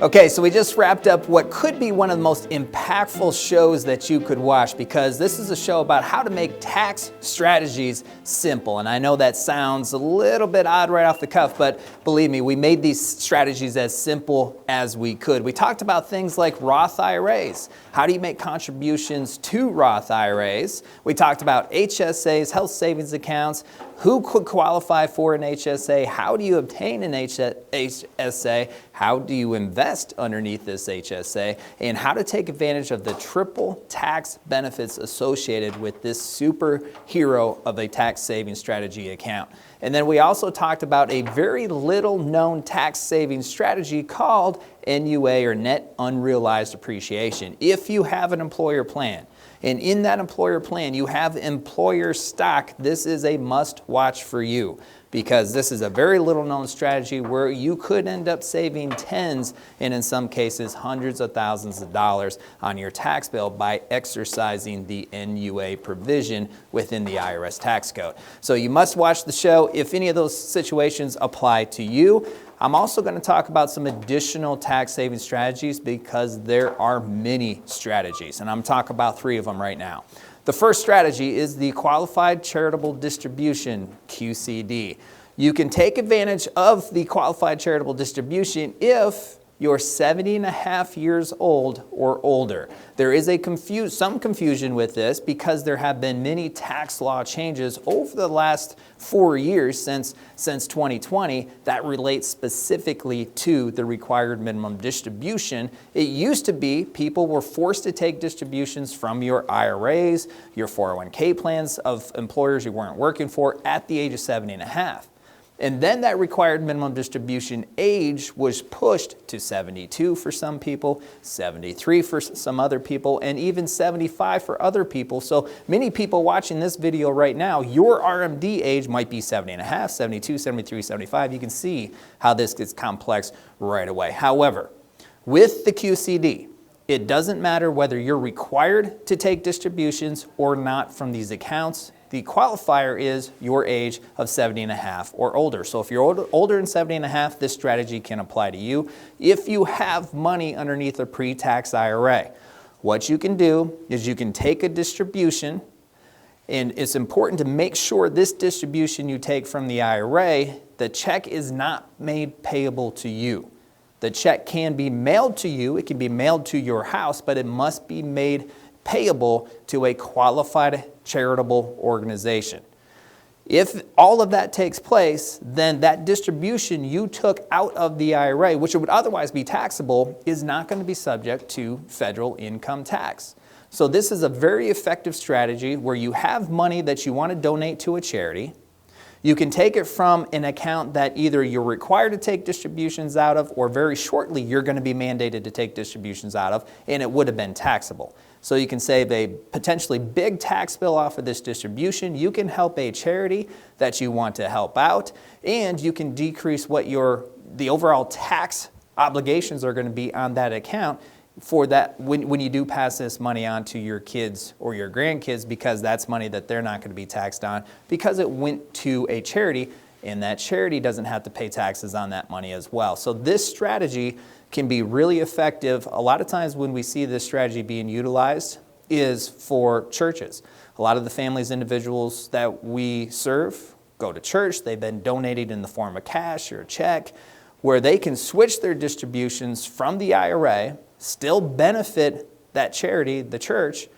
Okay, so we just wrapped up what could be one of the most impactful shows that you could watch, because this is a show about how to make tax strategies simple. And I know that sounds a little bit odd right off the cuff, but believe me, we made these strategies as simple as we could. We talked about things like Roth IRAs. How do you make contributions to Roth IRAs? We talked about HSAs, health savings accounts. Who could qualify for an HSA? How do you obtain an HSA? How do you invest underneath this HSA? And how to take advantage of the triple tax benefits associated with this superhero of a tax saving strategy account. And then we also talked about a very little known tax saving strategy called NUA, or Net Unrealized Appreciation. If you have an employer plan, and in that employer plan you have employer stock, this is a must watch for you, because this is a very little known strategy where you could end up saving tens and in some cases hundreds of thousands of dollars on your tax bill by exercising the NUA provision within the IRS tax code. So you must watch the show if any of those situations apply to you. I'm also going to talk about some additional tax saving strategies, because there are many strategies, and I'm talking about 3 of them right now. The first strategy is the Qualified Charitable Distribution, QCD. You can take advantage of the Qualified Charitable Distribution if you're 70 and a half years old or older. There is some confusion with this, because there have been many tax law changes over the last 4 years since 2020 that relates specifically to the required minimum distribution. It used to be people were forced to take distributions from your IRAs, your 401k plans of employers you weren't working for at the age of 70 and a half. And then that required minimum distribution age was pushed to 72 for some people, 73 for some other people, and even 75 for other people. So many people watching this video right now, your RMD age might be 70 and a half, 72, 73, 75. You can see how this gets complex right away. However, with the QCD, it doesn't matter whether you're required to take distributions or not from these accounts. The qualifier is your age of 70 and a half or older. So if you're older than 70 and a half, this strategy can apply to you. If you have money underneath a pre-tax IRA, what you can do is you can take a distribution, and it's important to make sure this distribution you take from the IRA, the check is not made payable to you. The check can be mailed to you, it can be mailed to your house, but it must be made payable to a qualified charitable organization. If all of that takes place, then that distribution you took out of the IRA, which would otherwise be taxable, is not going to be subject to federal income tax. So this is a very effective strategy where you have money that you want to donate to a charity. You can take it from an account that either you're required to take distributions out of, or very shortly you're going to be mandated to take distributions out of, and it would have been taxable. So you can save a potentially big tax bill off of this distribution. You can help a charity that you want to help out, and you can decrease what the overall tax obligations are going to be on that account for that when you do pass this money on to your kids or your grandkids, because that's money that they're not going to be taxed on because it went to a charity, and that charity doesn't have to pay taxes on that money as well. So this strategy can be really effective. A lot of times when we see this strategy being utilized is for churches. A lot of the families, individuals that we serve go to church. They've been donated in the form of cash or a check, where they can switch their distributions from the IRA, still benefit that charity, the church,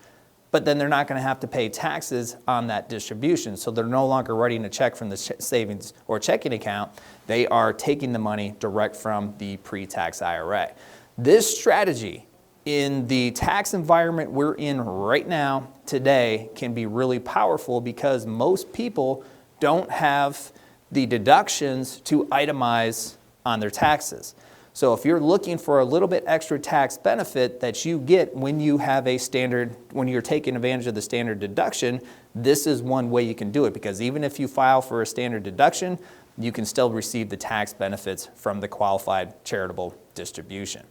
but then they're not going to have to pay taxes on that distribution. So they're no longer writing a check from the savings or checking account. They are taking the money direct from the pre-tax IRA. This strategy in the tax environment we're in right now today can be really powerful, because most people don't have the deductions to itemize on their taxes. So if you're looking for a little bit extra tax benefit that you get when you have when you're taking advantage of the standard deduction, this is one way you can do it, because even if you file for a standard deduction, you can still receive the tax benefits from the qualified charitable distribution.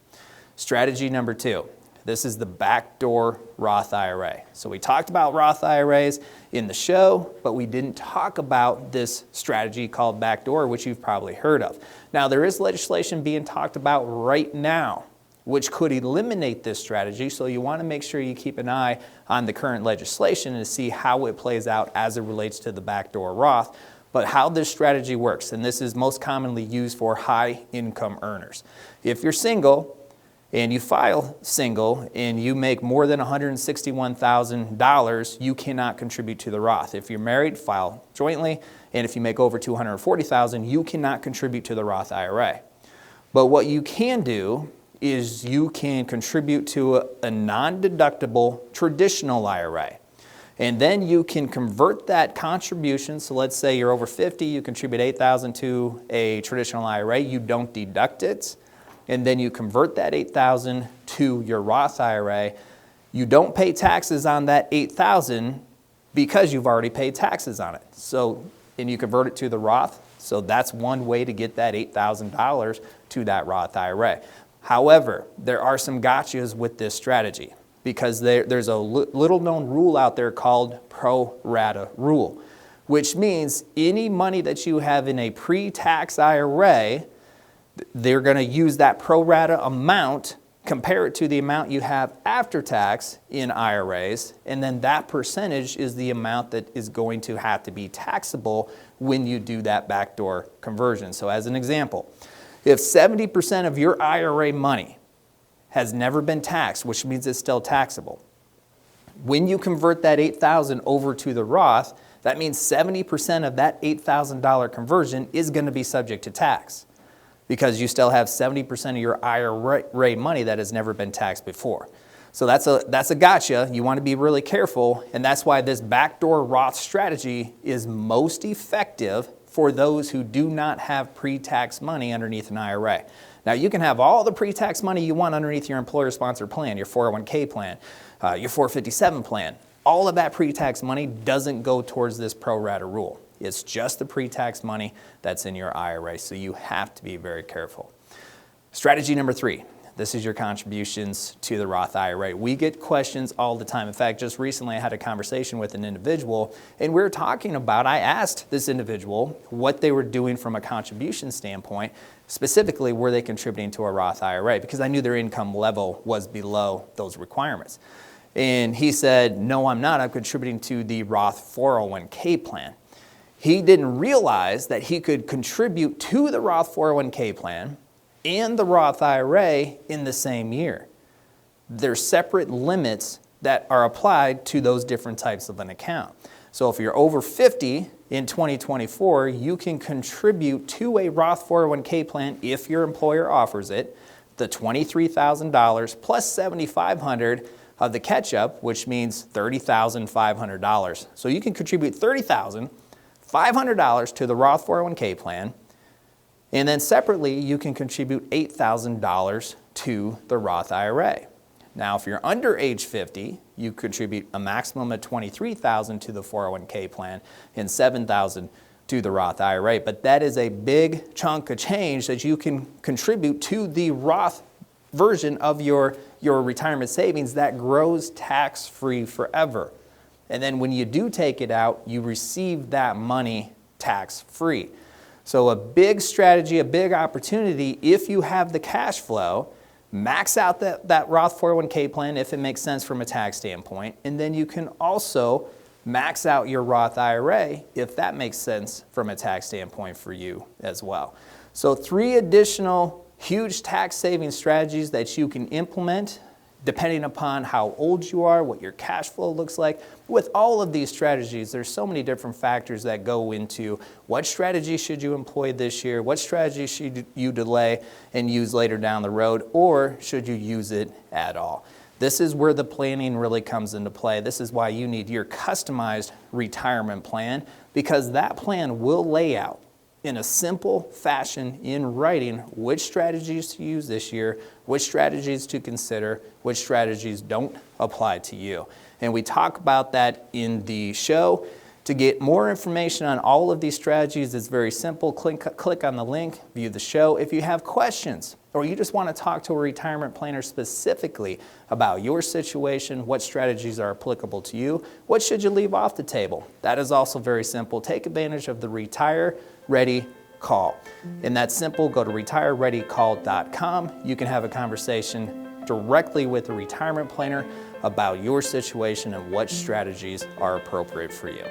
Strategy number 2. This is the backdoor Roth IRA. So we talked about Roth IRAs in the show, but we didn't talk about this strategy called backdoor, which you've probably heard of. Now, there is legislation being talked about right now, which could eliminate this strategy. So you want to make sure you keep an eye on the current legislation and see how it plays out as it relates to the backdoor Roth. But how this strategy works, and this is most commonly used for high income earners. If you're single and you file single and you make more than $161,000, you cannot contribute to the Roth. If you're married, file jointly, and if you make over $240,000, you cannot contribute to the Roth IRA. But what you can do is you can contribute to a non-deductible traditional IRA. And then you can convert that contribution. So let's say you're over 50, you contribute $8,000 to a traditional IRA, you don't deduct it, and then you convert that $8,000 to your Roth IRA. You don't pay taxes on that $8,000 because you've already paid taxes on it. So, and you convert it to the Roth. So that's one way to get that $8,000 to that Roth IRA. However, there are some gotchas with this strategy, because there's a little known rule out there called pro rata rule, which means any money that you have in a pre-tax IRA, they're going to use that pro rata amount, compare it to the amount you have after tax in IRAs, and then that percentage is the amount that is going to have to be taxable when you do that backdoor conversion. So as an example, if 70% of your IRA money has never been taxed, which means it's still taxable, when you convert that $8,000 over to the Roth, that means 70% of that $8,000 conversion is going to be subject to tax, because you still have 70% of your IRA money that has never been taxed before. So that's a gotcha. You want to be really careful, and that's why this backdoor Roth strategy is most effective for those who do not have pre-tax money underneath an IRA. Now, you can have all the pre-tax money you want underneath your employer-sponsored plan, your 401k plan, your 457 plan. All of that pre-tax money doesn't go towards this pro rata rule. It's just the pre-tax money that's in your IRA, so you have to be very careful. Strategy number 3. This is your contributions to the Roth IRA. We get questions all the time. In fact, just recently I had a conversation with an individual, and we were talking about, I asked this individual what they were doing from a contribution standpoint. Specifically, were they contributing to a Roth IRA? Because I knew their income level was below those requirements. And he said, no, I'm not. I'm contributing to the Roth 401k plan. He didn't realize that he could contribute to the Roth 401k plan and the Roth IRA in the same year. There's separate limits that are applied to those different types of an account. So if you're over 50 in 2024, you can contribute to a Roth 401k plan if your employer offers it, the $23,000 plus $7,500 of the catch-up, which means $30,500. So you can contribute $30,500 to the Roth 401k plan, and then separately, you can contribute $8,000 to the Roth IRA. Now, if you're under age 50, you contribute a maximum of $23,000 to the 401k plan and $7,000 to the Roth IRA. But that is a big chunk of change that you can contribute to the Roth version of your retirement savings that grows tax-free forever. And then when you do take it out, you receive that money tax-free. So a big strategy, a big opportunity, if you have the cash flow, max out that Roth 401k plan if it makes sense from a tax standpoint, and then you can also max out your Roth IRA if that makes sense from a tax standpoint for you as well. So 3 additional huge tax saving strategies that you can implement depending upon how old you are, what your cash flow looks like. With all of these strategies, there's so many different factors that go into what strategy should you employ this year, what strategy should you delay and use later down the road, or should you use it at all. This is where the planning really comes into play. This is why you need your customized retirement plan, because that plan will lay out in a simple fashion in writing which strategies to use this year, which strategies to consider, which strategies don't apply to you. And we talk about that in the show. To get more information on all of these strategies, it's very simple. Click on the link, view the show. If you have questions or you just want to talk to a retirement planner specifically about your situation, what strategies are applicable to you, what should you leave off the table? That is also very simple. Take advantage of the Retire Ready Call. And that's simple. Go to retirereadycall.com. You can have a conversation directly with a retirement planner about your situation and what strategies are appropriate for you.